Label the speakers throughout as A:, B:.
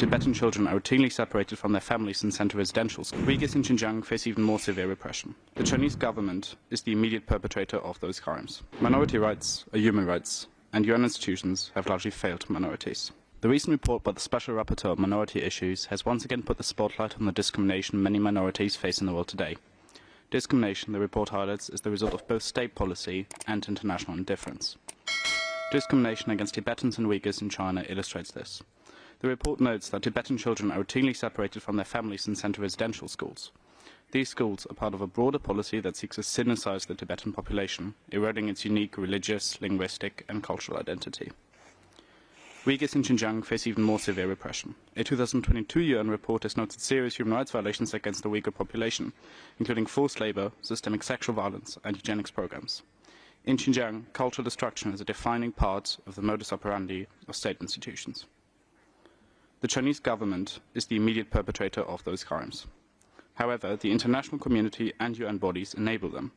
A: Tibetan children are routinely separated from their families and sent to residential schools. Uighurs in Xinjiang face even more severe repression. The Chinese government is the immediate perpetrator of those crimes. Minority rights are human rights, and UN institutions have largely failed minorities. The recent report by the Special Rapporteur on Minority Issues has once again put the spotlight on the discrimination many minorities face in the world today. Discrimination, the report highlights, is the result of both state policy and international indifference. Discrimination against Tibetans and Uighurs in China illustrates this. The report notes that Tibetan children are routinely separated from their families and sent to residential schools. These schools are part of a broader policy that seeks to sinicize the Tibetan population, eroding its unique religious, linguistic, and cultural identity. Uighurs in Xinjiang face even more severe repression. A 2022 UN report has noted serious human rights violations against the Uighur population, including forced labor, systemic sexual violence, and eugenics programs. In Xinjiang, cultural destruction is a defining part of the modus operandi of state institutions. The Chinese government is the immediate perpetrator of those crimes. However, the international community and UN bodies enable them.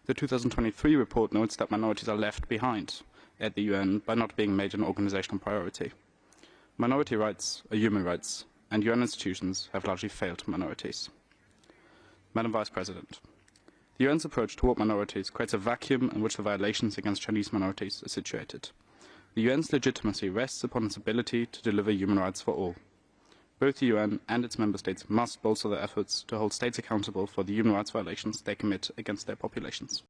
A: The 2023 report notes that minorities are left behind at the UN by not being made an organizational priority. Minority rights are human rights, and UN institutions have largely failed minorities. Madam Vice President, the UN's approach toward minorities creates a vacuum in which the violations against Chinese minorities are situated. The UN's legitimacy rests upon its ability to deliver human rights for all. Both the UN and its member states must bolster their efforts to hold states accountable for the human rights violations they commit against their populations.